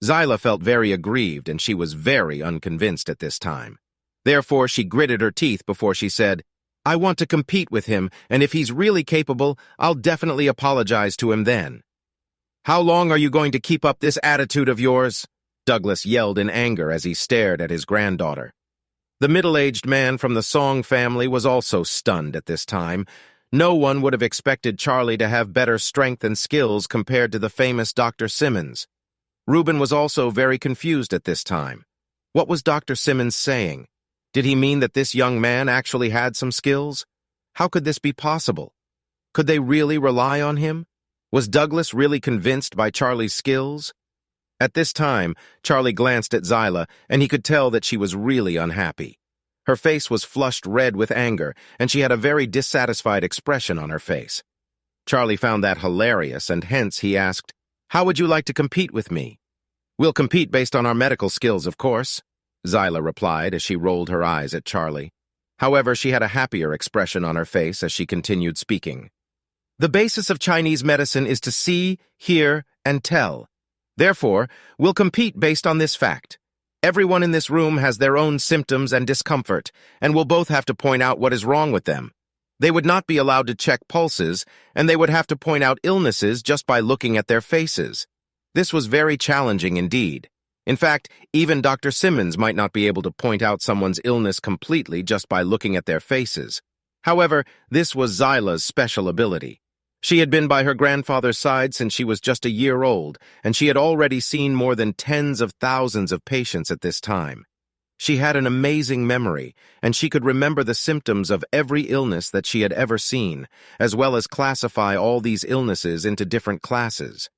Zyla felt very aggrieved, and she was very unconvinced at this time. Therefore, she gritted her teeth before she said, "I want to compete with him, and if he's really capable, I'll definitely apologize to him then." "How long are you going to keep up this attitude of yours?" Douglas yelled in anger as he stared at his granddaughter. The middle-aged man from the Song family was also stunned at this time. No one would have expected Charlie to have better strength and skills compared to the famous Dr. Simmons. Reuben was also very confused at this time. What was Dr. Simmons saying? Did he mean that this young man actually had some skills? How could this be possible? Could they really rely on him? Was Douglas really convinced by Charlie's skills? At this time, Charlie glanced at Zyla, and he could tell that she was really unhappy. Her face was flushed red with anger, and she had a very dissatisfied expression on her face. Charlie found that hilarious, and hence he asked, "How would you like to compete with me?" "We'll compete based on our medical skills, of course," Zyla replied as she rolled her eyes at Charlie. However, she had a happier expression on her face as she continued speaking. "The basis of Chinese medicine is to see, hear, and tell. Therefore, we'll compete based on this fact. Everyone in this room has their own symptoms and discomfort, and we'll both have to point out what is wrong with them. They would not be allowed to check pulses, and they would have to point out illnesses just by looking at their faces. This was very challenging indeed. In fact, even Dr. Simmons might not be able to point out someone's illness completely just by looking at their faces. However, this was Zyla's special ability. She had been by her grandfather's side since she was just a year old, and she had already seen more than tens of thousands of patients at this time. She had an amazing memory, and she could remember the symptoms of every illness that she had ever seen, as well as classify all these illnesses into different classes.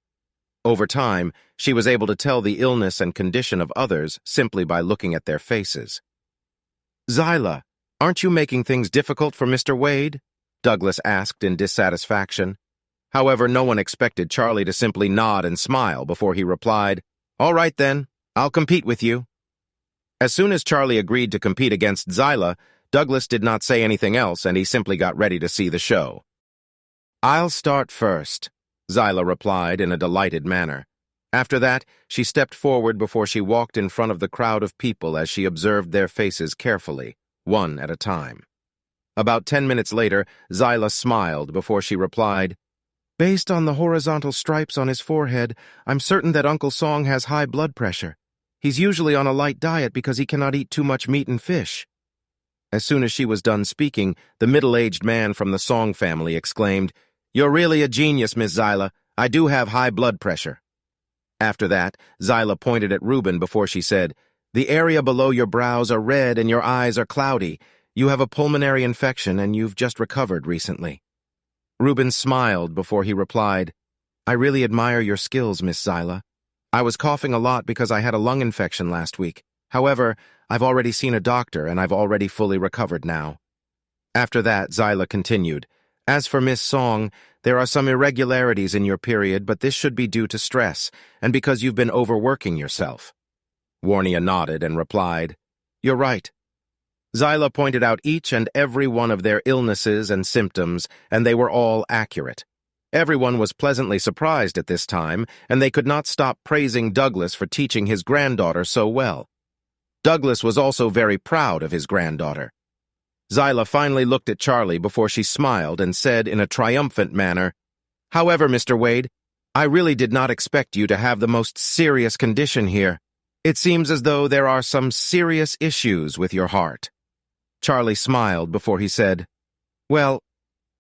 Over time, she was able to tell the illness and condition of others simply by looking at their faces. "Zyla, aren't you making things difficult for Mr. Wade?" Douglas asked in dissatisfaction. However, no one expected Charlie to simply nod and smile before he replied, "All right then, I'll compete with you." As soon as Charlie agreed to compete against Zyla, Douglas did not say anything else, and he simply got ready to see the show. "I'll start first," Zyla replied in a delighted manner. After that, she stepped forward before she walked in front of the crowd of people as she observed their faces carefully, one at a time. About 10 minutes later, Zyla smiled before she replied, "Based on the horizontal stripes on his forehead, I'm certain that Uncle Song has high blood pressure. He's usually on a light diet because he cannot eat too much meat and fish." As soon as she was done speaking, the middle-aged man from the Song family exclaimed, "You're really a genius, Miss Zyla. I do have high blood pressure." After that, Zyla pointed at Reuben before she said, "The area below your brows are red and your eyes are cloudy. You have a pulmonary infection and you've just recovered recently." Reuben smiled before he replied, "I really admire your skills, Miss Zyla. I was coughing a lot because I had a lung infection last week. However, I've already seen a doctor and I've already fully recovered now." After that, Zyla continued, "As for Miss Song, there are some irregularities in your period, but this should be due to stress and because you've been overworking yourself." Warnia nodded and replied, "You're right." Zyla pointed out each and every one of their illnesses and symptoms, and they were all accurate. Everyone was pleasantly surprised at this time, and they could not stop praising Douglas for teaching his granddaughter so well. Douglas was also very proud of his granddaughter. Zyla finally looked at Charlie before she smiled and said in a triumphant manner, "However, Mr. Wade, I really did not expect you to have the most serious condition here. It seems as though there are some serious issues with your heart." Charlie smiled before he said, "Well,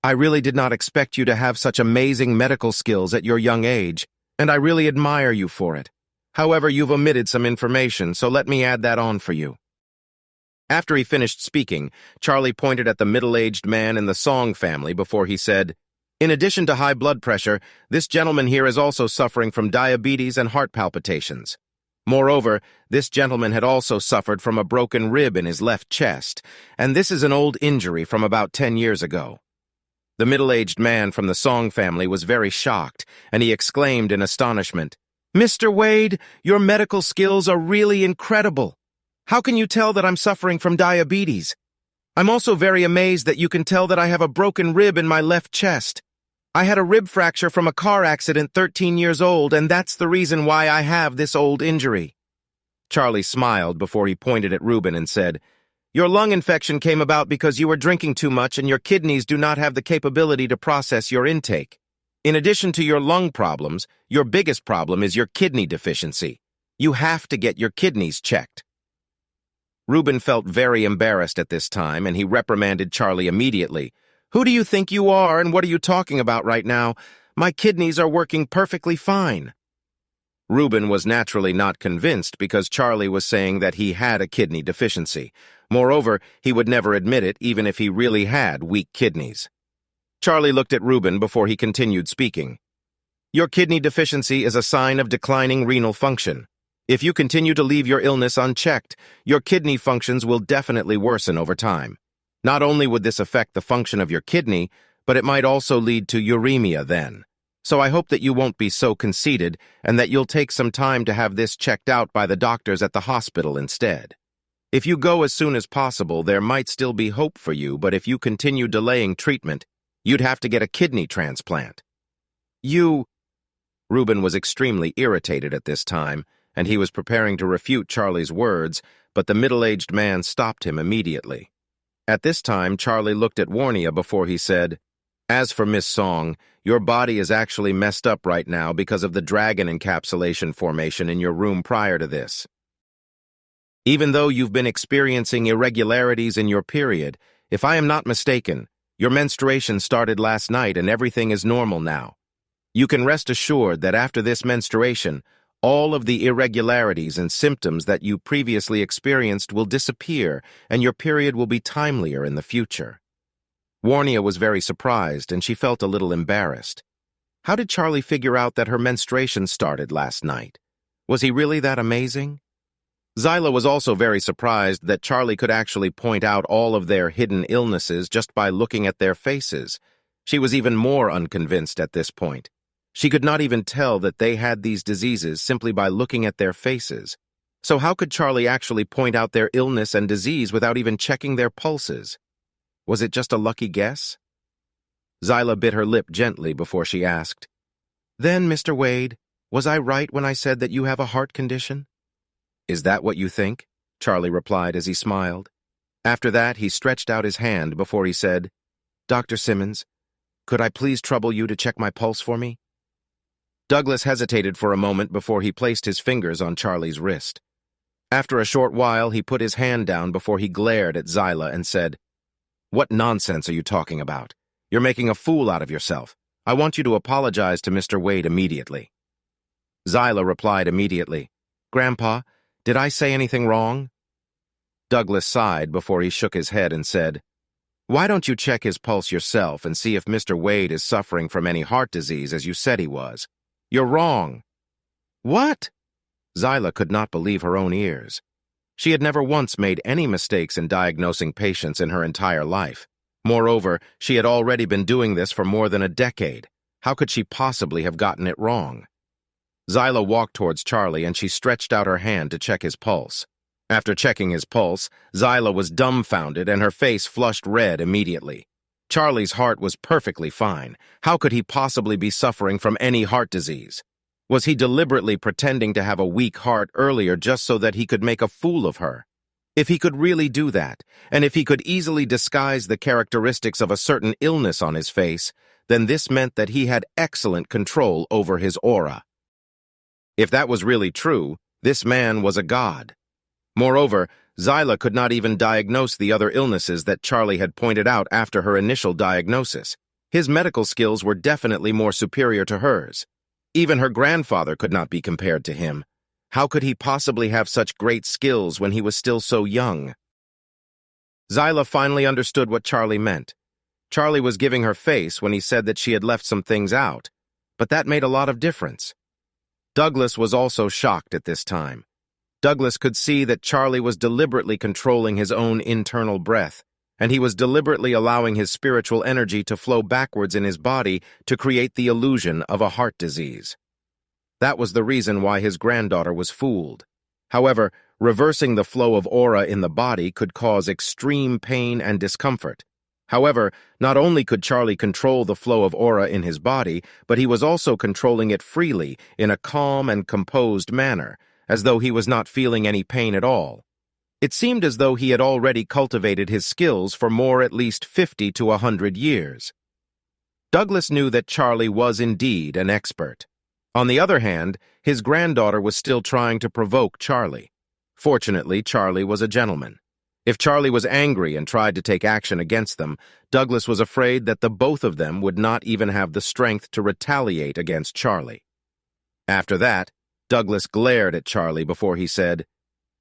I really did not expect you to have such amazing medical skills at your young age, and I really admire you for it. However, you've omitted some information, so let me add that on for you." After he finished speaking, Charlie pointed at the middle-aged man in the Song family before he said, "In addition to high blood pressure, this gentleman here is also suffering from diabetes and heart palpitations. Moreover, this gentleman had also suffered from a broken rib in his left chest, and this is an old injury from about 10 years ago." The middle-aged man from the Song family was very shocked, and he exclaimed in astonishment, "Mr. Wade, your medical skills are really incredible. How can you tell that I'm suffering from diabetes? I'm also very amazed that you can tell that I have a broken rib in my left chest. I had a rib fracture from a car accident 13 years old, and that's the reason why I have this old injury. Charlie smiled before he pointed at Reuben and said, Your lung infection came about because you were drinking too much and your kidneys do not have the capability to process your intake. In addition to your lung problems, your biggest problem is your kidney deficiency. You have to get your kidneys checked. Reuben felt very embarrassed at this time, and he reprimanded Charlie immediately. Who do you think you are, and what are you talking about right now? My kidneys are working perfectly fine. Reuben was naturally not convinced because Charlie was saying that he had a kidney deficiency. Moreover, he would never admit it even if he really had weak kidneys. Charlie looked at Reuben before he continued speaking. Your kidney deficiency is a sign of declining renal function. If you continue to leave your illness unchecked, your kidney functions will definitely worsen over time. Not only would this affect the function of your kidney, but it might also lead to uremia then. So I hope that you won't be so conceited and that you'll take some time to have this checked out by the doctors at the hospital instead. If you go as soon as possible, there might still be hope for you, but if you continue delaying treatment, you'd have to get a kidney transplant. Reuben was extremely irritated at this time, and he was preparing to refute Charlie's words, but the middle-aged man stopped him immediately. At this time, Charlie looked at Warnia before he said, As for Miss Song, your body is actually messed up right now because of the dragon encapsulation formation in your room prior to this. Even though you've been experiencing irregularities in your period, if I am not mistaken, your menstruation started last night and everything is normal now. You can rest assured that after this menstruation, all of the irregularities and symptoms that you previously experienced will disappear and your period will be timelier in the future. Warnia was very surprised and she felt a little embarrassed. How did Charlie figure out that her menstruation started last night? Was he really that amazing? Zyla was also very surprised that Charlie could actually point out all of their hidden illnesses just by looking at their faces. She was even more unconvinced at this point. She could not even tell that they had these diseases simply by looking at their faces. So how could Charlie actually point out their illness and disease without even checking their pulses? Was it just a lucky guess? Zyla bit her lip gently before she asked, Then, Mr. Wade, was I right when I said that you have a heart condition? Is that what you think? Charlie replied as he smiled. After that, he stretched out his hand before he said, Dr. Simmons, could I please trouble you to check my pulse for me? Douglas hesitated for a moment before he placed his fingers on Charlie's wrist. After a short while, he put his hand down before he glared at Zyla and said, What nonsense are you talking about? You're making a fool out of yourself. I want you to apologize to Mr. Wade immediately. Zyla replied immediately, Grandpa, did I say anything wrong? Douglas sighed before he shook his head and said, Why don't you check his pulse yourself and see if Mr. Wade is suffering from any heart disease as you said he was? You're wrong. What? Zyla could not believe her own ears. She had never once made any mistakes in diagnosing patients in her entire life. Moreover, she had already been doing this for more than a decade. How could she possibly have gotten it wrong? Zyla walked towards Charlie and she stretched out her hand to check his pulse. After checking his pulse, Zyla was dumbfounded and her face flushed red immediately. Charlie's heart was perfectly fine. How could he possibly be suffering from any heart disease? Was he deliberately pretending to have a weak heart earlier just so that he could make a fool of her? If he could really do that, and if he could easily disguise the characteristics of a certain illness on his face, then this meant that he had excellent control over his aura. If that was really true, this man was a god. Moreover, Zyla could not even diagnose the other illnesses that Charlie had pointed out after her initial diagnosis. His medical skills were definitely more superior to hers. Even her grandfather could not be compared to him. How could he possibly have such great skills when he was still so young? Zyla finally understood what Charlie meant. Charlie was giving her face when he said that she had left some things out, but that made a lot of difference. Douglas was also shocked at this time. Douglas could see that Charlie was deliberately controlling his own internal breath, and he was deliberately allowing his spiritual energy to flow backwards in his body to create the illusion of a heart disease. That was the reason why his granddaughter was fooled. However, reversing the flow of aura in the body could cause extreme pain and discomfort. However, not only could Charlie control the flow of aura in his body, but he was also controlling it freely, in a calm and composed manner, as though he was not feeling any pain at all. It seemed as though he had already cultivated his skills for more at least 50 to 100 years. Douglas knew that Charlie was indeed an expert. On the other hand, his granddaughter was still trying to provoke Charlie. Fortunately, Charlie was a gentleman. If Charlie was angry and tried to take action against them, Douglas was afraid that the both of them would not even have the strength to retaliate against Charlie. After that, Douglas glared at Charlie before he said,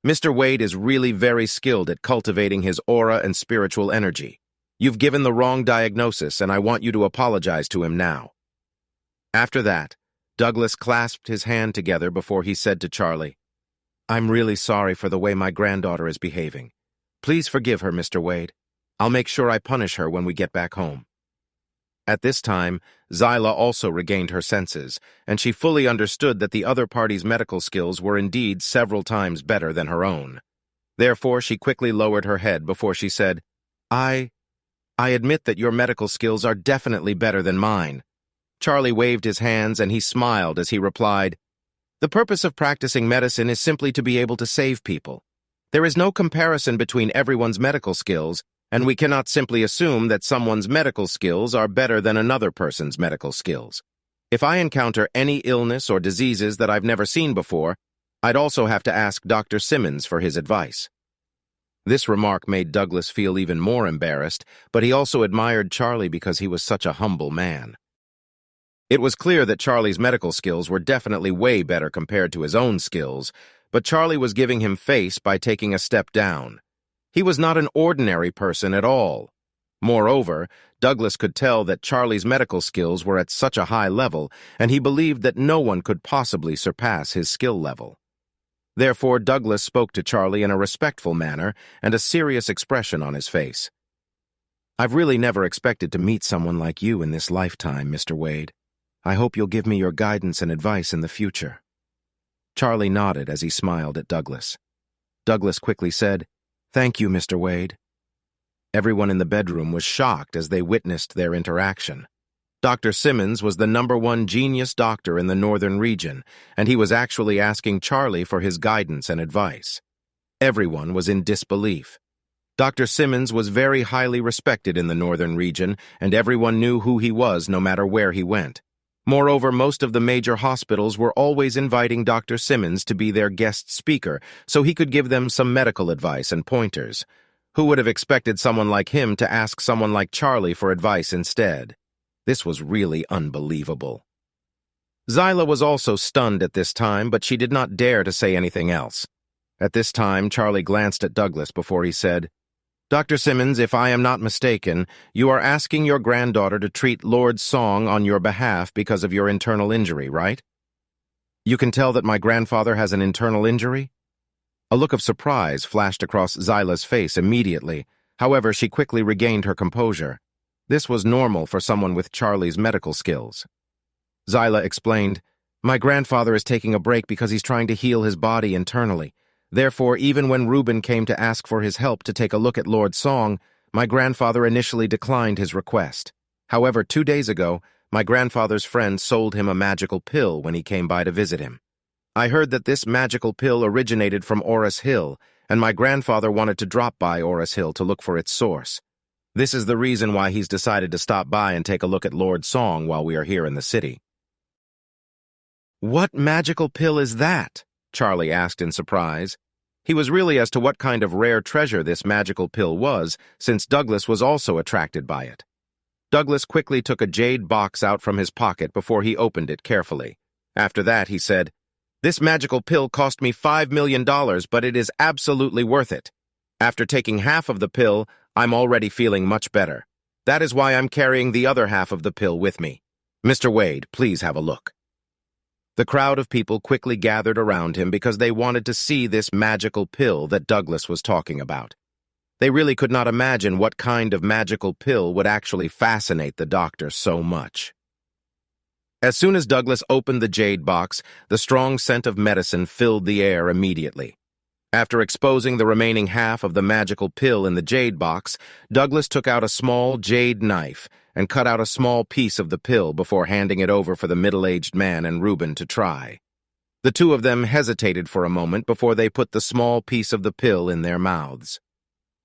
"Mr. Wade is really very skilled at cultivating his aura and spiritual energy. You've given the wrong diagnosis, and I want you to apologize to him now." After that, Douglas clasped his hand together before he said to Charlie, "I'm really sorry for the way my granddaughter is behaving. Please forgive her, Mr. Wade. I'll make sure I punish her when we get back home." At this time, Zyla also regained her senses, and she fully understood that the other party's medical skills were indeed several times better than her own. Therefore, she quickly lowered her head before she said, I admit that your medical skills are definitely better than mine." Charlie waved his hands and he smiled as he replied, "The purpose of practicing medicine is simply to be able to save people. There is no comparison between everyone's medical skills, and we cannot simply assume that someone's medical skills are better than another person's medical skills. If I encounter any illness or diseases that I've never seen before, I'd also have to ask Dr. Simmons for his advice." This remark made Douglas feel even more embarrassed, but he also admired Charlie because he was such a humble man. It was clear that Charlie's medical skills were definitely way better compared to his own skills, but Charlie was giving him face by taking a step down. He was not an ordinary person at all. Moreover, Douglas could tell that Charlie's medical skills were at such a high level, and he believed that no one could possibly surpass his skill level. Therefore, Douglas spoke to Charlie in a respectful manner and a serious expression on his face. "I've really never expected to meet someone like you in this lifetime, Mr. Wade. I hope you'll give me your guidance and advice in the future." Charlie nodded as he smiled at Douglas. Douglas quickly said, "Thank you, Mr. Wade." Everyone in the bedroom was shocked as they witnessed their interaction. Dr. Simmons was the #1 genius doctor in the northern region, and he was actually asking Charlie for his guidance and advice. Everyone was in disbelief. Dr. Simmons was very highly respected in the northern region, and everyone knew who he was no matter where he went. Moreover, most of the major hospitals were always inviting Dr. Simmons to be their guest speaker so he could give them some medical advice and pointers. Who would have expected someone like him to ask someone like Charlie for advice instead? This was really unbelievable. Zyla was also stunned at this time, but she did not dare to say anything else. At this time, Charlie glanced at Douglas before he said, "Dr. Simmons, if I am not mistaken, you are asking your granddaughter to treat Lord Song on your behalf because of your internal injury, right?" "You can tell that my grandfather has an internal injury?" A look of surprise flashed across Zyla's face immediately. However, she quickly regained her composure. This was normal for someone with Charlie's medical skills. Zyla explained, "My grandfather is taking a break because he's trying to heal his body internally. Therefore, even when Reuben came to ask for his help to take a look at Lord Song, my grandfather initially declined his request. However, 2 days ago, my grandfather's friend sold him a magical pill when he came by to visit him. I heard that this magical pill originated from Orris Hill, and my grandfather wanted to drop by Orris Hill to look for its source. This is the reason why he's decided to stop by and take a look at Lord Song while we are here in the city." "What magical pill is that?" Charlie asked in surprise. He was really as to what kind of rare treasure this magical pill was, since Douglas was also attracted by it. Douglas quickly took a jade box out from his pocket before he opened it carefully. After that, he said, "This magical pill cost me $5 million, but it is absolutely worth it. After taking half of the pill, I'm already feeling much better. That is why I'm carrying the other half of the pill with me. Mr. Wade, please have a look." The crowd of people quickly gathered around him because they wanted to see this magical pill that Douglas was talking about. They really could not imagine what kind of magical pill would actually fascinate the doctor so much. As soon as Douglas opened the jade box, the strong scent of medicine filled the air immediately. After exposing the remaining half of the magical pill in the jade box, Douglas took out a small jade knife and cut out a small piece of the pill before handing it over for the middle-aged man and Reuben to try. The two of them hesitated for a moment before they put the small piece of the pill in their mouths.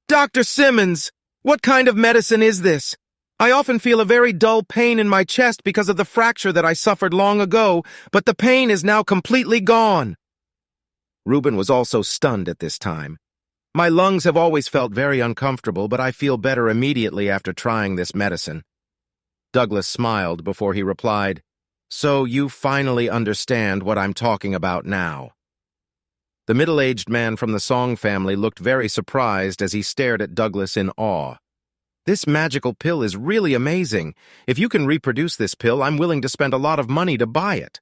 "Dr. Simmons, what kind of medicine is this? I often feel a very dull pain in my chest because of the fracture that I suffered long ago, but the pain is now completely gone." Reuben was also stunned at this time. "My lungs have always felt very uncomfortable, but I feel better immediately after trying this medicine." Douglas smiled before he replied, "So you finally understand what I'm talking about now." The middle-aged man from the Song family looked very surprised as he stared at Douglas in awe. "This magical pill is really amazing. If you can reproduce this pill, I'm willing to spend a lot of money to buy it."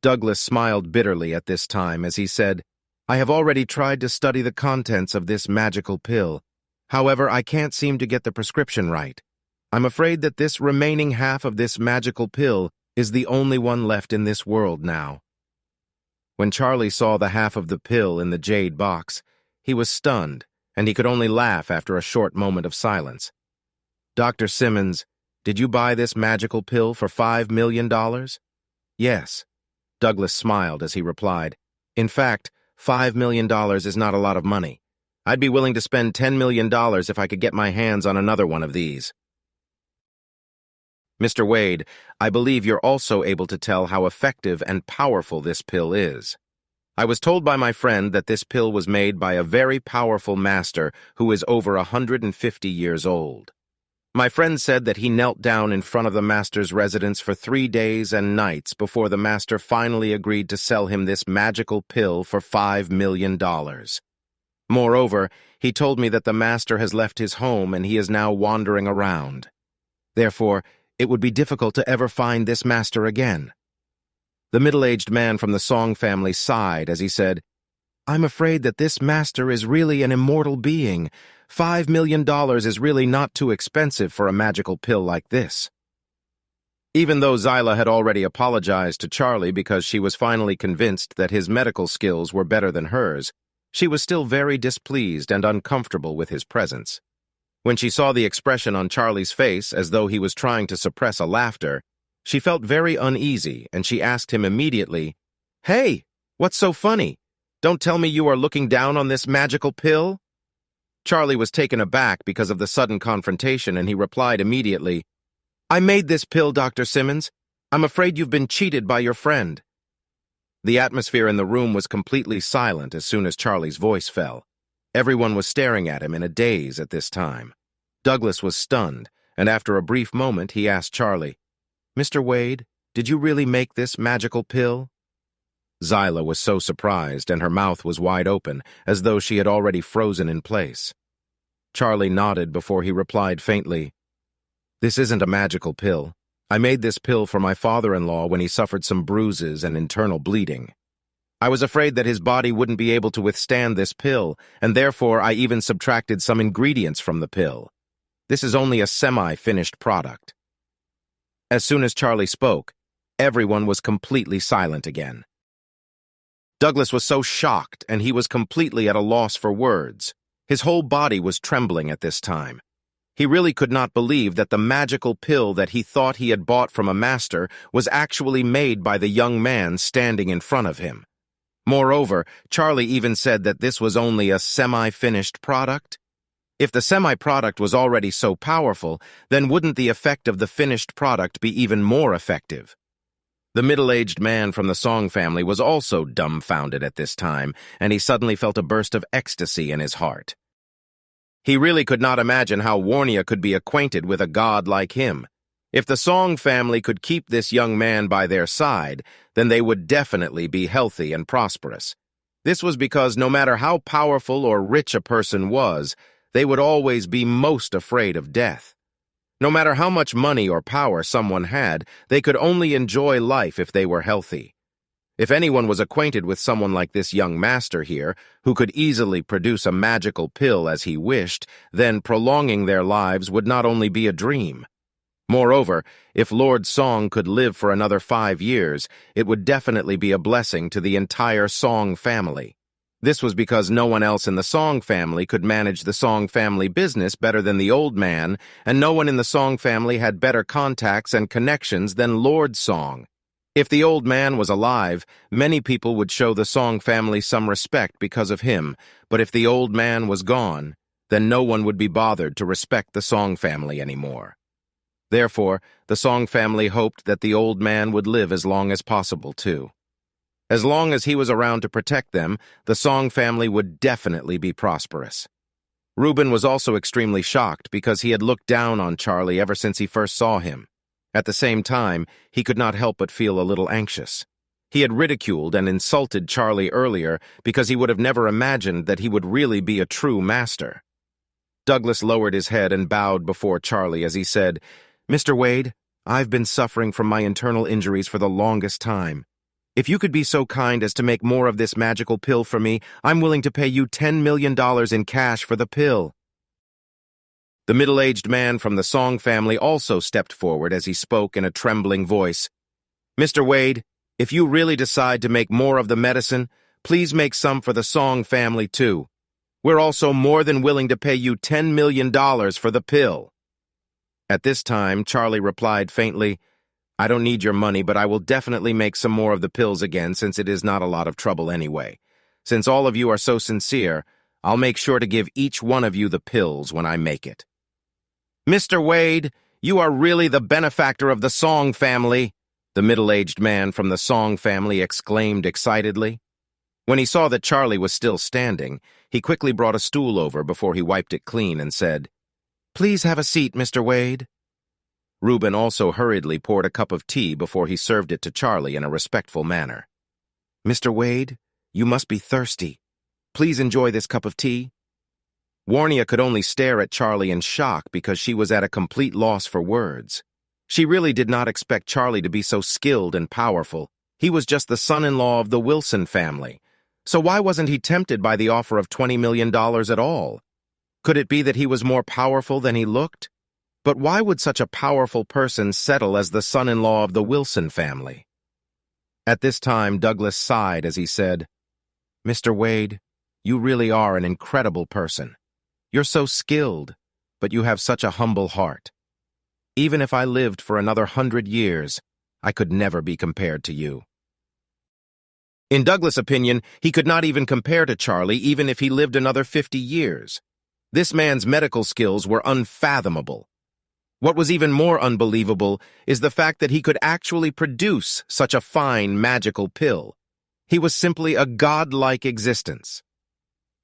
Douglas smiled bitterly at this time as he said, "I have already tried to study the contents of this magical pill. However, I can't seem to get the prescription right. I'm afraid that this remaining half of this magical pill is the only one left in this world now." When Charlie saw the half of the pill in the jade box, he was stunned, and he could only laugh after a short moment of silence. "Dr. Simmons, did you buy this magical pill for $5 million? "Yes." Douglas smiled as he replied, "In fact, $5 million is not a lot of money. I'd be willing to spend $10 million if I could get my hands on another one of these." "Mr. Wade, I believe you're also able to tell how effective and powerful this pill is. I was told by my friend that this pill was made by a very powerful master who is over 150 years old. My friend said that he knelt down in front of the master's residence for 3 days and nights before the master finally agreed to sell him this magical pill for $5 million. Moreover, he told me that the master has left his home and he is now wandering around. Therefore, it would be difficult to ever find this master again." The middle-aged man from the Song family sighed as he said, "I'm afraid that this master is really an immortal being. $5 million is really not too expensive for a magical pill like this." Even though Zyla had already apologized to Charlie because she was finally convinced that his medical skills were better than hers, she was still very displeased and uncomfortable with his presence. When she saw the expression on Charlie's face as though he was trying to suppress a laughter, she felt very uneasy and she asked him immediately, "Hey, what's so funny? Don't tell me you are looking down on this magical pill?" Charlie was taken aback because of the sudden confrontation and he replied immediately, "I made this pill, Dr. Simmons. I'm afraid you've been cheated by your friend." The atmosphere in the room was completely silent as soon as Charlie's voice fell. Everyone was staring at him in a daze at this time. Douglas was stunned, and after a brief moment he asked Charlie, "Mr. Wade, did you really make this magical pill?" Zyla was so surprised, and her mouth was wide open, as though she had already frozen in place. Charlie nodded before he replied faintly, "This isn't a magical pill. I made this pill for my father-in-law when he suffered some bruises and internal bleeding. I was afraid that his body wouldn't be able to withstand this pill, and therefore I even subtracted some ingredients from the pill. This is only a semi-finished product." As soon as Charlie spoke, everyone was completely silent again. Douglas was so shocked, and he was completely at a loss for words. His whole body was trembling at this time. He really could not believe that the magical pill that he thought he had bought from a master was actually made by the young man standing in front of him. Moreover, Charlie even said that this was only a semi-finished product. If the semi-product was already so powerful, then wouldn't the effect of the finished product be even more effective? The middle-aged man from the Song family was also dumbfounded at this time, and he suddenly felt a burst of ecstasy in his heart. He really could not imagine how Warnia could be acquainted with a god like him. If the Song family could keep this young man by their side, then they would definitely be healthy and prosperous. This was because no matter how powerful or rich a person was, they would always be most afraid of death. No matter how much money or power someone had, they could only enjoy life if they were healthy. If anyone was acquainted with someone like this young master here, who could easily produce a magical pill as he wished, then prolonging their lives would not only be a dream. Moreover, if Lord Song could live for another 5 years, it would definitely be a blessing to the entire Song family. This was because no one else in the Song family could manage the Song family business better than the old man, and no one in the Song family had better contacts and connections than Lord Song. If the old man was alive, many people would show the Song family some respect because of him, but if the old man was gone, then no one would be bothered to respect the Song family anymore. Therefore, the Song family hoped that the old man would live as long as possible, too. As long as he was around to protect them, the Song family would definitely be prosperous. Reuben was also extremely shocked because he had looked down on Charlie ever since he first saw him. At the same time, he could not help but feel a little anxious. He had ridiculed and insulted Charlie earlier because he would have never imagined that he would really be a true master. Douglas lowered his head and bowed before Charlie as he said, "Mr. Wade, I've been suffering from my internal injuries for the longest time. If you could be so kind as to make more of this magical pill for me, I'm willing to pay you $10 million in cash for the pill." The middle-aged man from the Song family also stepped forward as he spoke in a trembling voice. "Mr. Wade, if you really decide to make more of the medicine, please make some for the Song family too. We're also more than willing to pay you $10 million for the pill." At this time, Charlie replied faintly, "I don't need your money, but I will definitely make some more of the pills again since it is not a lot of trouble anyway. Since all of you are so sincere, I'll make sure to give each one of you the pills when I make it." "Mr. Wade, you are really the benefactor of the Song family," the middle-aged man from the Song family exclaimed excitedly. When he saw that Charlie was still standing, he quickly brought a stool over before he wiped it clean and said, "Please have a seat, Mr. Wade." Reuben also hurriedly poured a cup of tea before he served it to Charlie in a respectful manner. "Mr. Wade, you must be thirsty. Please enjoy this cup of tea." Warnia could only stare at Charlie in shock because she was at a complete loss for words. She really did not expect Charlie to be so skilled and powerful. He was just the son-in-law of the Wilson family. So why wasn't he tempted by the offer of $20 million at all? Could it be that he was more powerful than he looked? But why would such a powerful person settle as the son-in-law of the Wilson family? At this time, Douglas sighed as he said, "Mr. Wade, you really are an incredible person. You're so skilled, but you have such a humble heart. Even if I lived for another 100 years, I could never be compared to you." In Douglas' opinion, he could not even compare to Charlie even if he lived another 50 years. This man's medical skills were unfathomable. What was even more unbelievable is the fact that he could actually produce such a fine, magical pill. He was simply a godlike existence.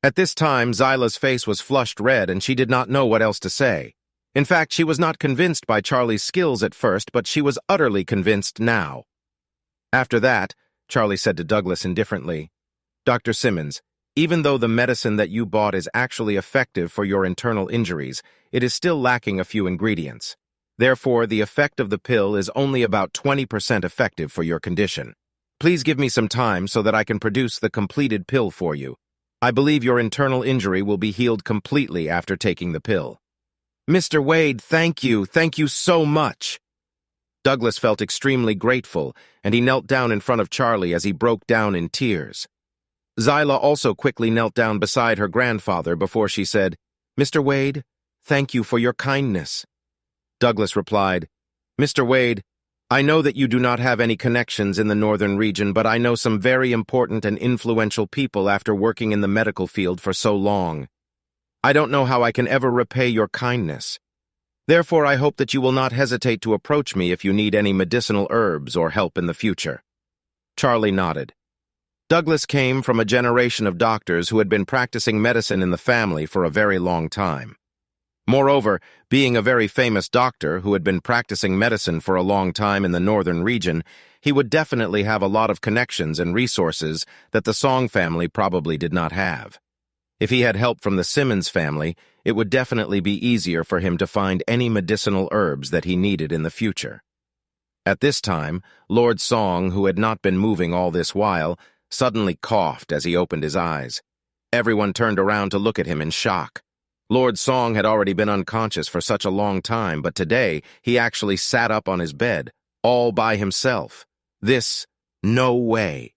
At this time, Zyla's face was flushed red and she did not know what else to say. In fact, she was not convinced by Charlie's skills at first, but she was utterly convinced now. After that, Charlie said to Douglas indifferently, "Dr. Simmons, even though the medicine that you bought is actually effective for your internal injuries, it is still lacking a few ingredients. Therefore, the effect of the pill is only about 20% effective for your condition. Please give me some time so that I can produce the completed pill for you. I believe your internal injury will be healed completely after taking the pill." "Mr. Wade, thank you so much." Douglas felt extremely grateful, and he knelt down in front of Charlie as he broke down in tears. Zyla also quickly knelt down beside her grandfather before she said, "Mr. Wade, thank you for your kindness." Douglas replied, "Mr. Wade, I know that you do not have any connections in the northern region, but I know some very important and influential people after working in the medical field for so long. I don't know how I can ever repay your kindness. Therefore, I hope that you will not hesitate to approach me if you need any medicinal herbs or help in the future." Charlie nodded. Douglas came from a generation of doctors who had been practicing medicine in the family for a very long time. Moreover, being a very famous doctor who had been practicing medicine for a long time in the northern region, he would definitely have a lot of connections and resources that the Song family probably did not have. If he had help from the Simmons family, it would definitely be easier for him to find any medicinal herbs that he needed in the future. At this time, Lord Song, who had not been moving all this while, suddenly coughed as he opened his eyes. Everyone turned around to look at him in shock. Lord Song had already been unconscious for such a long time, but today he actually sat up on his bed, all by himself. No way.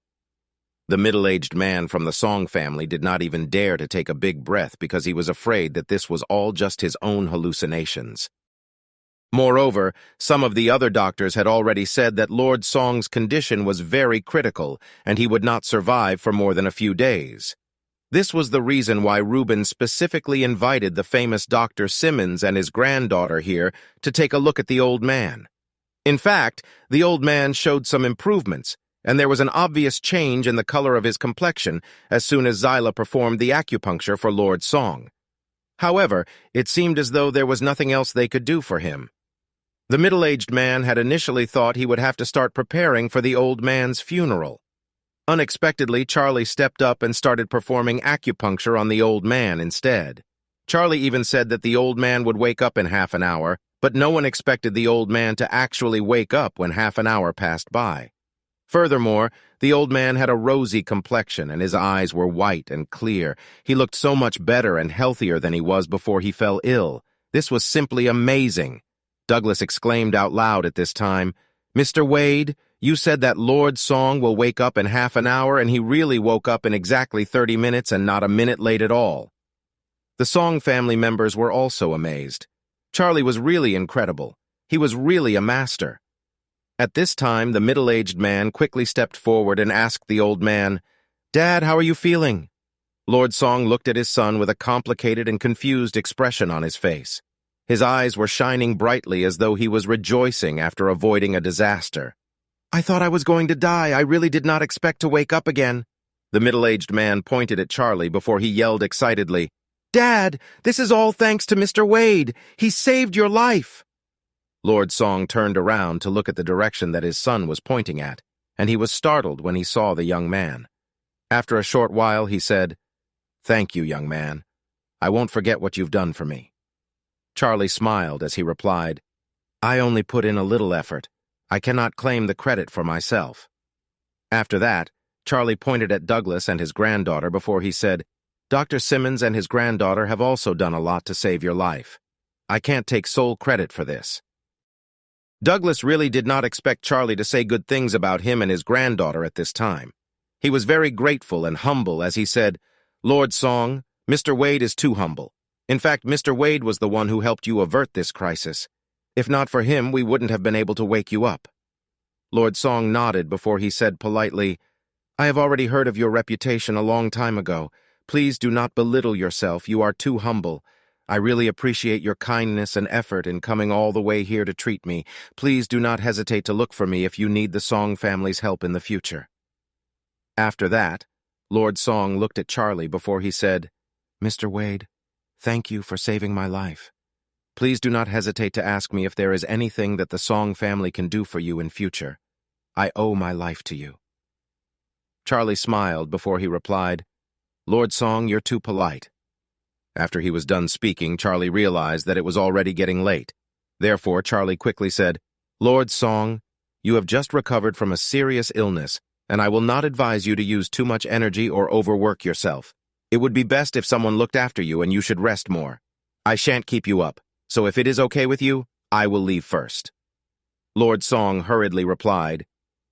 The middle-aged man from the Song family did not even dare to take a big breath because he was afraid that this was all just his own hallucinations. Moreover, some of the other doctors had already said that Lord Song's condition was very critical and he would not survive for more than a few days. This was the reason why Reuben specifically invited the famous Dr. Simmons and his granddaughter here to take a look at the old man. In fact, the old man showed some improvements, and there was an obvious change in the color of his complexion as soon as Zyla performed the acupuncture for Lord Song. However, it seemed as though there was nothing else they could do for him. The middle-aged man had initially thought he would have to start preparing for the old man's funeral. Unexpectedly, Charlie stepped up and started performing acupuncture on the old man instead. Charlie even said that the old man would wake up in half an hour, but no one expected the old man to actually wake up when half an hour passed by. Furthermore, the old man had a rosy complexion and his eyes were white and clear. He looked so much better and healthier than he was before he fell ill. This was simply amazing. Douglas exclaimed out loud at this time, "Mr. Wade, you said that Lord Song will wake up in half an hour, and he really woke up in exactly 30 minutes and not a minute late at all." The Song family members were also amazed. Charlie was really incredible. He was really a master. At this time, the middle-aged man quickly stepped forward and asked the old man, "Dad, how are you feeling?" Lord Song looked at his son with a complicated and confused expression on his face. His eyes were shining brightly as though he was rejoicing after avoiding a disaster. "I thought I was going to die. I really did not expect to wake up again." The middle-aged man pointed at Charlie before he yelled excitedly, "Dad, this is all thanks to Mr. Wade. He saved your life." Lord Song turned around to look at the direction that his son was pointing at, and he was startled when he saw the young man. After a short while, he said, "Thank you, young man. I won't forget what you've done for me." Charlie smiled as he replied, "I only put in a little effort. I cannot claim the credit for myself." After that, Charlie pointed at Douglas and his granddaughter before he said, "Dr. Simmons and his granddaughter have also done a lot to save your life. I can't take sole credit for this." Douglas really did not expect Charlie to say good things about him and his granddaughter at this time. He was very grateful and humble as he said, "Lord Song, Mr. Wade is too humble. In fact, Mr. Wade was the one who helped you avert this crisis. If not for him, we wouldn't have been able to wake you up." Lord Song nodded before he said politely, "I have already heard of your reputation a long time ago. Please do not belittle yourself. You are too humble. I really appreciate your kindness and effort in coming all the way here to treat me. Please do not hesitate to look for me if you need the Song family's help in the future." After that, Lord Song looked at Charlie before he said, "Mr. Wade, thank you for saving my life. Please do not hesitate to ask me if there is anything that the Song family can do for you in future. I owe my life to you." Charlie smiled before he replied, "Lord Song, you're too polite." After he was done speaking, Charlie realized that it was already getting late. Therefore, Charlie quickly said, "Lord Song, you have just recovered from a serious illness, and I will not advise you to use too much energy or overwork yourself. It would be best if someone looked after you and you should rest more. I shan't keep you up, so if it is okay with you, I will leave first." Lord Song hurriedly replied,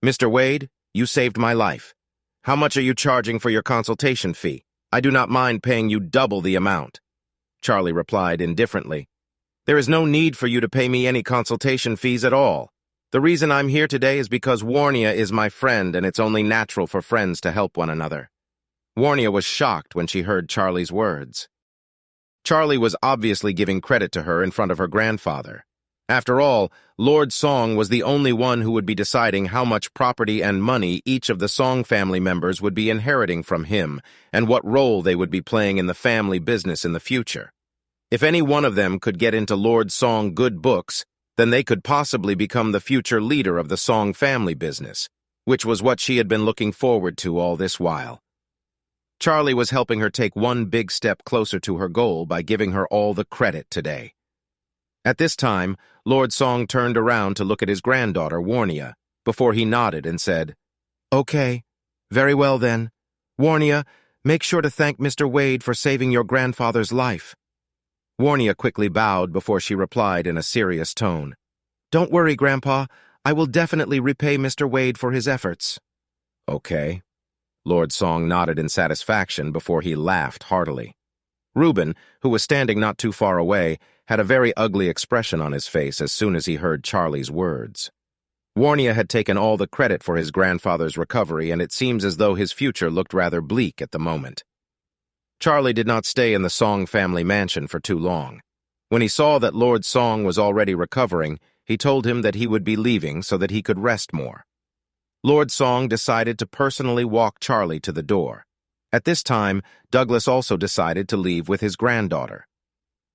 "Mr. Wade, you saved my life. How much are you charging for your consultation fee? I do not mind paying you double the amount." Charlie replied indifferently, "There is no need for you to pay me any consultation fees at all. The reason I'm here today is because Warnia is my friend and it's only natural for friends to help one another." Warnia was shocked when she heard Charlie's words. Charlie was obviously giving credit to her in front of her grandfather. After all, Lord Song was the only one who would be deciding how much property and money each of the Song family members would be inheriting from him and what role they would be playing in the family business in the future. If any one of them could get into Lord Song good books, then they could possibly become the future leader of the Song family business, which was what she had been looking forward to all this while. Charlie was helping her take one big step closer to her goal by giving her all the credit today. At this time, Lord Song turned around to look at his granddaughter, Warnia, before he nodded and said, "Okay, very well then. Warnia, make sure to thank Mr. Wade for saving your grandfather's life." Warnia quickly bowed before she replied in a serious tone, "Don't worry, Grandpa. I will definitely repay Mr. Wade for his efforts." "Okay." Lord Song nodded in satisfaction before he laughed heartily. Reuben, who was standing not too far away, had a very ugly expression on his face as soon as he heard Charlie's words. Warnia had taken all the credit for his grandfather's recovery, and it seems as though his future looked rather bleak at the moment. Charlie did not stay in the Song family mansion for too long. When he saw that Lord Song was already recovering, he told him that he would be leaving so that he could rest more. Lord Song decided to personally walk Charlie to the door. At this time, Douglas also decided to leave with his granddaughter.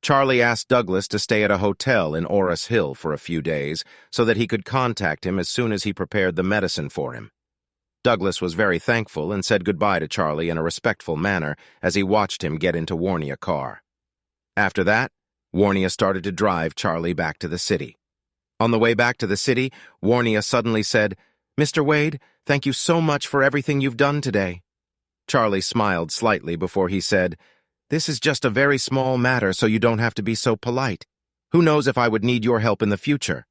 Charlie asked Douglas to stay at a hotel in Orris Hill for a few days so that he could contact him as soon as he prepared the medicine for him. Douglas was very thankful and said goodbye to Charlie in a respectful manner as he watched him get into Warnia's car. After that, Warnia started to drive Charlie back to the city. On the way back to the city, Warnia suddenly said, "Mr. Wade, thank you so much for everything you've done today." Charlie smiled slightly before he said, "This is just a very small matter, so you don't have to be so polite. Who knows if I would need your help in the future?"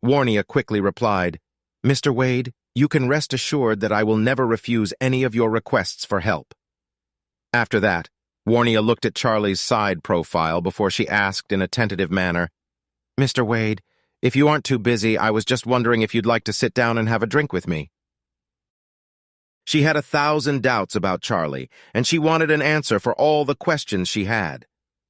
Warnia quickly replied, "Mr. Wade, you can rest assured that I will never refuse any of your requests for help." After that, Warnia looked at Charlie's side profile before she asked in a tentative manner, "Mr. Wade, if you aren't too busy, I was just wondering if you'd like to sit down and have a drink with me." She had 1,000 doubts about Charlie, and she wanted an answer for all the questions she had.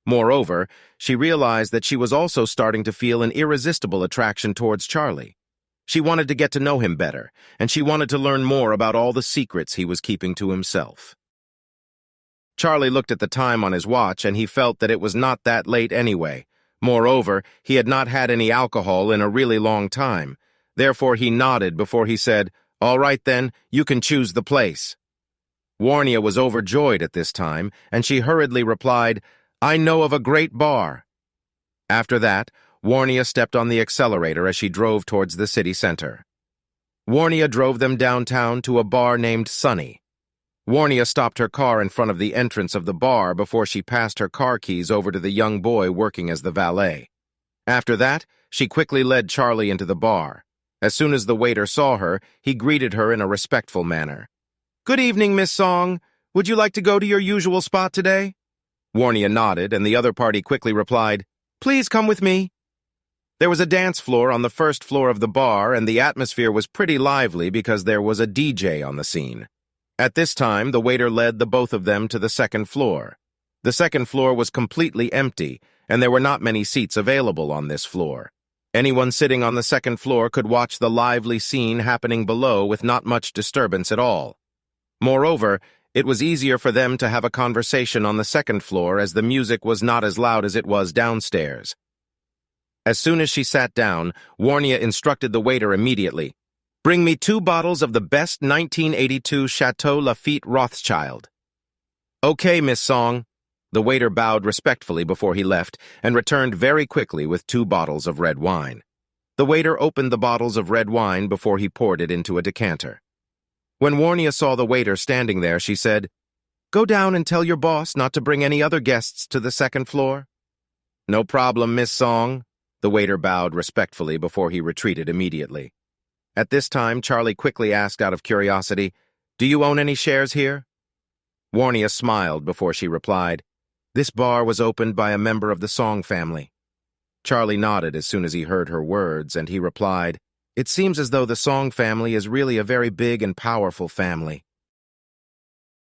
Moreover, she realized that she was also starting to feel an irresistible attraction towards Charlie. She wanted to get to know him better, and she wanted to learn more about all the secrets he was keeping to himself. Charlie looked at the time on his watch, and he felt that it was not that late anyway. Moreover, he had not had any alcohol in a really long time. Therefore, he nodded before he said, "All right then, you can choose the place." Warnia was overjoyed at this time, and she hurriedly replied, "I know of a great bar." After that, Warnia stepped on the accelerator as she drove towards the city center. Warnia drove them downtown to a bar named Sunny. Warnia stopped her car in front of the entrance of the bar before she passed her car keys over to the young boy working as the valet. After that, she quickly led Charlie into the bar. As soon as the waiter saw her, he greeted her in a respectful manner. "Good evening, Miss Song. Would you like to go to your usual spot today?" Warnia nodded, and the other party quickly replied, "Please come with me." There was a dance floor on the first floor of the bar, and the atmosphere was pretty lively because there was a DJ on the scene. At this time, the waiter led the both of them to the second floor. The second floor was completely empty, and there were not many seats available on this floor. Anyone sitting on the second floor could watch the lively scene happening below with not much disturbance at all. Moreover, it was easier for them to have a conversation on the second floor as the music was not as loud as it was downstairs. As soon as she sat down, Warnia instructed the waiter immediately, "Bring me 2 bottles of the best 1982 Chateau Lafite Rothschild." "Okay, Miss Song." The waiter bowed respectfully before he left and returned very quickly with 2 bottles of red wine. The waiter opened the bottles of red wine before he poured it into a decanter. When Warnia saw the waiter standing there, she said, "Go down and tell your boss not to bring any other guests to the second floor." "No problem, Miss Song." The waiter bowed respectfully before he retreated immediately. At this time, Charlie quickly asked out of curiosity, "Do you own any shares here?" Warnia smiled before she replied, "This bar was opened by a member of the Song family." Charlie nodded as soon as he heard her words, and he replied, "It seems as though the Song family is really a very big and powerful family."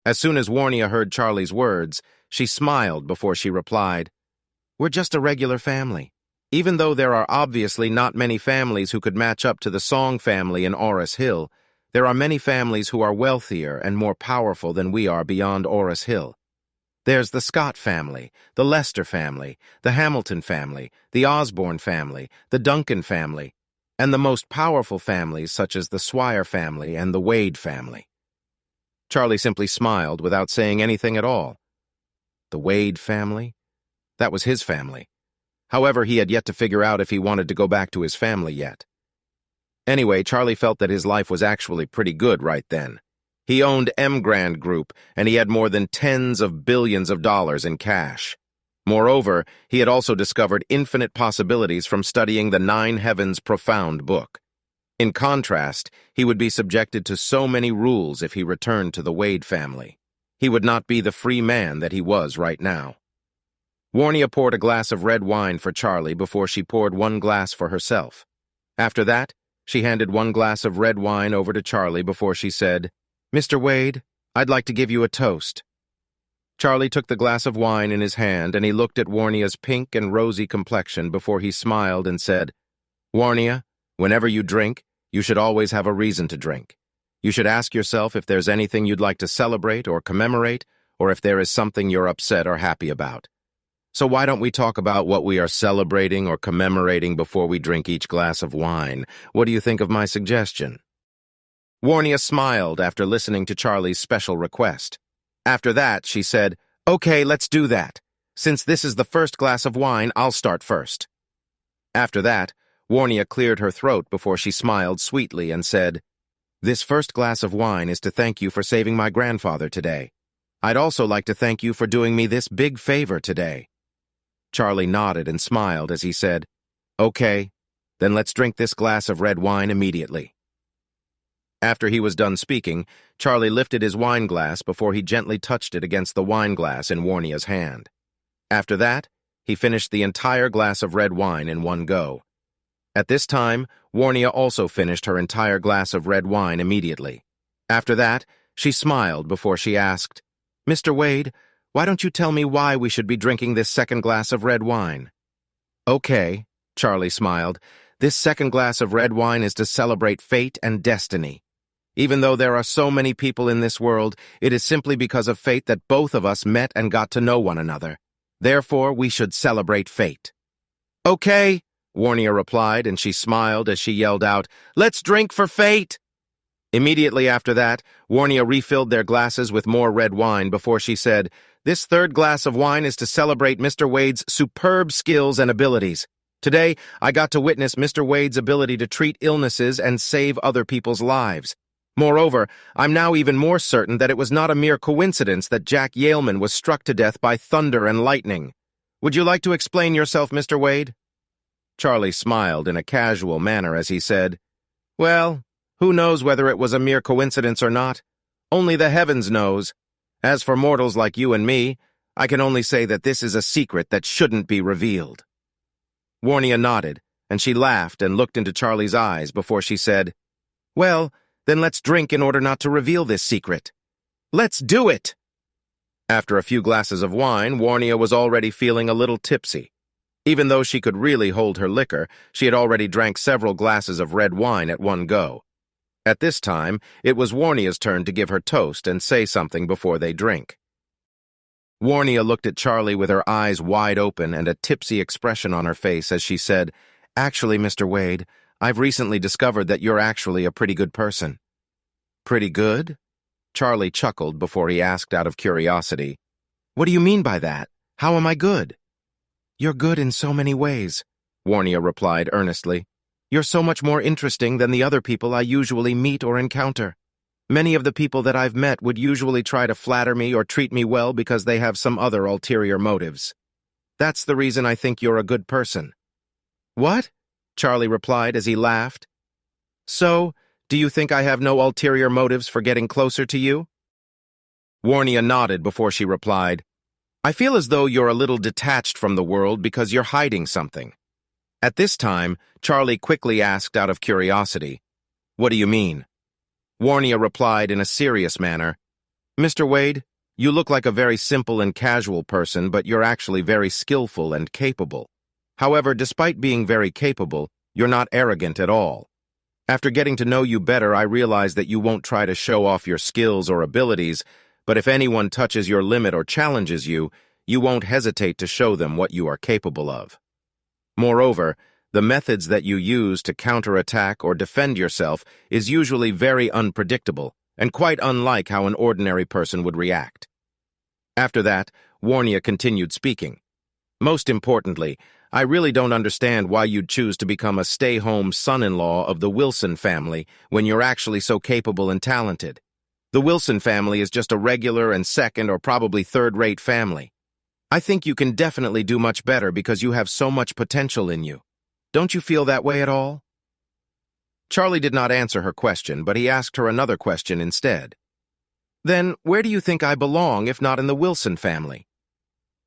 As soon as Warnia heard Charlie's words, she smiled before she replied, "We're just a regular family. Even though there are obviously not many families who could match up to the Song family in Orris Hill, there are many families who are wealthier and more powerful than we are beyond Orris Hill. There's the Scott family, the Lester family, the Hamilton family, the Osborne family, the Duncan family, and the most powerful families such as the Swire family and the Wade family." Charlie simply smiled without saying anything at all. The Wade family? That was his family. However, he had yet to figure out if he wanted to go back to his family yet. Anyway, Charlie felt that his life was actually pretty good right then. He owned M Grand Group, and he had more than tens of billions of dollars in cash. Moreover, he had also discovered infinite possibilities from studying the 9 Heavens Profound book. In contrast, he would be subjected to so many rules if he returned to the Wade family. He would not be the free man that he was right now. Warnia poured a glass of red wine for Charlie before she poured one glass for herself. After that, she handed one glass of red wine over to Charlie before she said, "Mr. Wade, I'd like to give you a toast." Charlie took the glass of wine in his hand and he looked at Warnia's pink and rosy complexion before he smiled and said, "Warnia, whenever you drink, you should always have a reason to drink. You should ask yourself if there's anything you'd like to celebrate or commemorate, or if there is something you're upset or happy about. So why don't we talk about what we are celebrating or commemorating before we drink each glass of wine? What do you think of my suggestion?" Warnia smiled after listening to Charlie's special request. After that, she said, "Okay, let's do that. Since this is the first glass of wine, I'll start first." After that, Warnia cleared her throat before she smiled sweetly and said, "This first glass of wine is to thank you for saving my grandfather today. I'd also like to thank you for doing me this big favor today." Charlie nodded and smiled as he said, "Okay, then let's drink this glass of red wine immediately." After he was done speaking, Charlie lifted his wine glass before he gently touched it against the wine glass in Warnia's hand. After that, he finished the entire glass of red wine in one go. At this time, Warnia also finished her entire glass of red wine immediately. After that, she smiled before she asked, "Mr. Wade, why don't you tell me why we should be drinking this second glass of red wine?" "Okay," Charlie smiled, "this second glass of red wine is to celebrate fate and destiny. Even though there are so many people in this world, it is simply because of fate that both of us met and got to know one another. Therefore, we should celebrate fate." "Okay," Warnia replied, and she smiled as she yelled out, "Let's drink for fate!" Immediately after that, Warnia refilled their glasses with more red wine before she said, "This third glass of wine is to celebrate Mr. Wade's superb skills and abilities. Today, I got to witness Mr. Wade's ability to treat illnesses and save other people's lives. Moreover, I'm now even more certain that it was not a mere coincidence that Jack Yaleman was struck to death by thunder and lightning. Would you like to explain yourself, Mr. Wade?" Charlie smiled in a casual manner as he said, "Well, who knows whether it was a mere coincidence or not? Only the heavens knows. As for mortals like you and me, I can only say that this is a secret that shouldn't be revealed." Warnia nodded, and she laughed and looked into Charlie's eyes before she said, "Well, then let's drink in order not to reveal this secret. Let's do it!" After a few glasses of wine, Warnia was already feeling a little tipsy. Even though she could really hold her liquor, she had already drank several glasses of red wine at one go. At this time, it was Warnia's turn to give her toast and say something before they drink. Warnia looked at Charlie with her eyes wide open and a tipsy expression on her face as she said, "Actually, Mr. Wade, I've recently discovered that you're actually a pretty good person." "Pretty good?" Charlie chuckled before he asked out of curiosity, "What do you mean by that? How am I good?" "You're good in so many ways," Warnia replied earnestly. "You're so much more interesting than the other people I usually meet or encounter. Many of the people that I've met would usually try to flatter me or treat me well because they have some other ulterior motives. That's the reason I think you're a good person." "What?" Charlie replied as he laughed. "So, do you think I have no ulterior motives for getting closer to you?" Warnia nodded before she replied, "I feel as though you're a little detached from the world because you're hiding something." At this time, Charlie quickly asked out of curiosity, "What do you mean?" Warnia replied in a serious manner, "Mr. Wade, you look like a very simple and casual person, but you're actually very skillful and capable. However, despite being very capable, you're not arrogant at all. After getting to know you better, I realize that you won't try to show off your skills or abilities, but if anyone touches your limit or challenges you, you won't hesitate to show them what you are capable of. Moreover, the methods that you use to counterattack or defend yourself is usually very unpredictable and quite unlike how an ordinary person would react." After that, Warnia continued speaking. "Most importantly, I really don't understand why you'd choose to become a stay-home son-in-law of the Wilson family when you're actually so capable and talented. The Wilson family is just a regular and second or probably third-rate family. I think you can definitely do much better because you have so much potential in you. Don't you feel that way at all?" Charlie did not answer her question, but he asked her another question instead. Then, where do you think I belong if not in the Wilson family?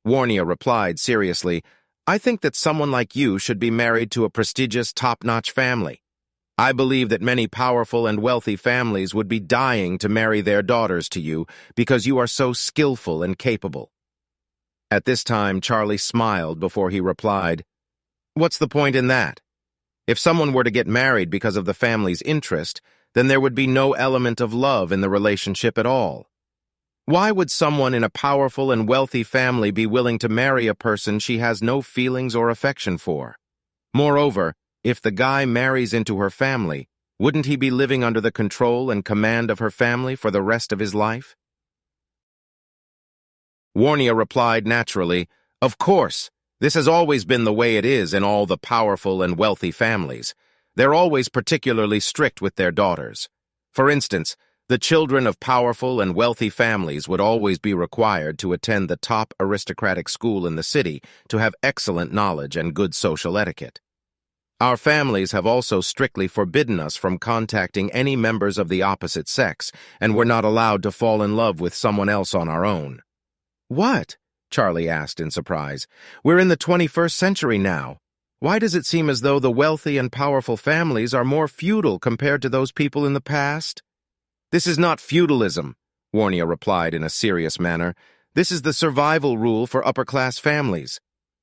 Warnia replied seriously, I think that someone like you should be married to a prestigious, top-notch family. I believe that many powerful and wealthy families would be dying to marry their daughters to you because you are so skillful and capable. At this time, Charlie smiled before he replied, What's the point in that? If someone were to get married because of the family's interest, then there would be no element of love in the relationship at all. Why would someone in a powerful and wealthy family be willing to marry a person she has no feelings or affection for? Moreover, if the guy marries into her family, wouldn't he be living under the control and command of her family for the rest of his life? Warnia replied naturally, Of course. This has always been the way it is in all the powerful and wealthy families. They're always particularly strict with their daughters. For instance, the children of powerful and wealthy families would always be required to attend the top aristocratic school in the city to have excellent knowledge and good social etiquette. Our families have also strictly forbidden us from contacting any members of the opposite sex, and we're not allowed to fall in love with someone else on our own. What? Charlie asked in surprise. We're in the 21st century now. Why does it seem as though the wealthy and powerful families are more feudal compared to those people in the past? This is not feudalism, Warnia replied in a serious manner. This is the survival rule for upper-class families.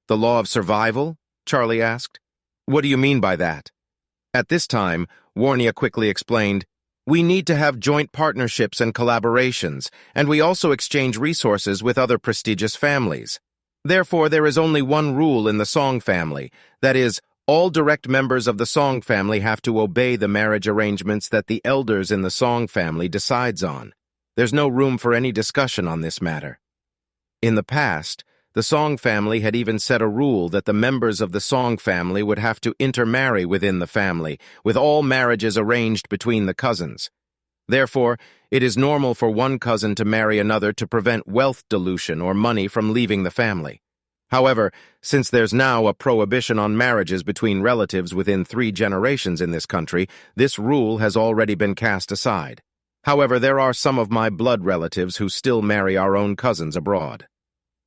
The law of survival? Charlie asked. What do you mean by that? At this time, Warnia quickly explained, We need to have joint partnerships and collaborations, and we also exchange resources with other prestigious families. Therefore, there is only one rule in the Song family, that is, all direct members of the Song family have to obey the marriage arrangements that the elders in the Song family decides on. There's no room for any discussion on this matter. In the past, the Song family had even set a rule that the members of the Song family would have to intermarry within the family, with all marriages arranged between the cousins. Therefore, it is normal for one cousin to marry another to prevent wealth dilution or money from leaving the family. However, since there's now a prohibition on marriages between relatives within 3 generations in this country, this rule has already been cast aside. However, there are some of my blood relatives who still marry our own cousins abroad.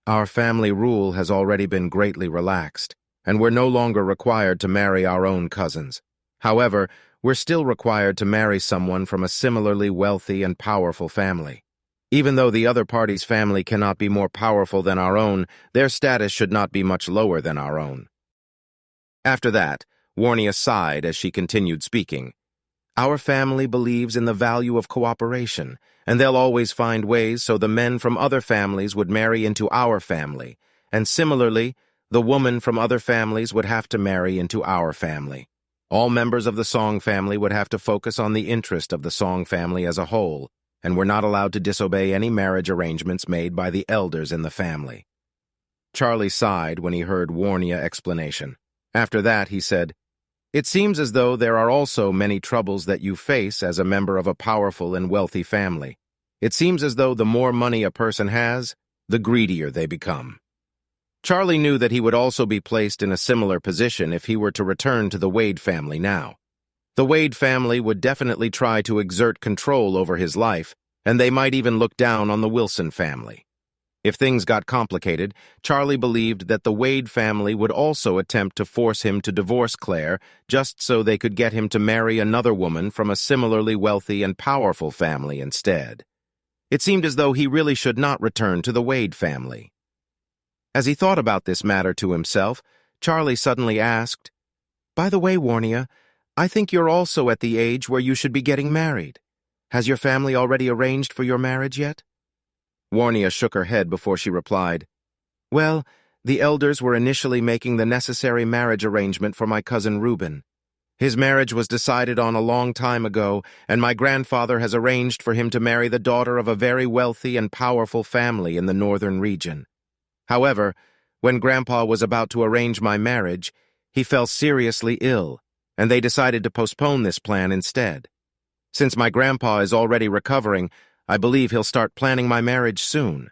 Our family rule has already been greatly relaxed, and we're no longer required to marry our own cousins. However, we're still required to marry someone from a similarly wealthy and powerful family. Even though the other party's family cannot be more powerful than our own, their status should not be much lower than our own. After that, Warnia sighed as she continued speaking. Our family believes in the value of cooperation, and they'll always find ways so the men from other families would marry into our family, and similarly, the woman from other families would have to marry into our family. All members of the Song family would have to focus on the interest of the Song family as a whole, and were not allowed to disobey any marriage arrangements made by the elders in the family. Charlie sighed when he heard Warnia's explanation. After that, he said, It seems as though there are also many troubles that you face as a member of a powerful and wealthy family. It seems as though the more money a person has, the greedier they become. Charlie knew that he would also be placed in a similar position if he were to return to the Wade family now. The Wade family would definitely try to exert control over his life, and they might even look down on the Wilson family. If things got complicated, Charlie believed that the Wade family would also attempt to force him to divorce Claire just so they could get him to marry another woman from a similarly wealthy and powerful family instead. It seemed as though he really should not return to the Wade family. As he thought about this matter to himself, Charlie suddenly asked, By the way, Warnia, I think you're also at the age where you should be getting married. Has your family already arranged for your marriage yet? Warnia shook her head before she replied, Well, the elders were initially making the necessary marriage arrangement for my cousin Reuben. His marriage was decided on a long time ago, and my grandfather has arranged for him to marry the daughter of a very wealthy and powerful family in the northern region. However, when Grandpa was about to arrange my marriage, he fell seriously ill, and they decided to postpone this plan instead. Since my grandpa is already recovering, I believe he'll start planning my marriage soon.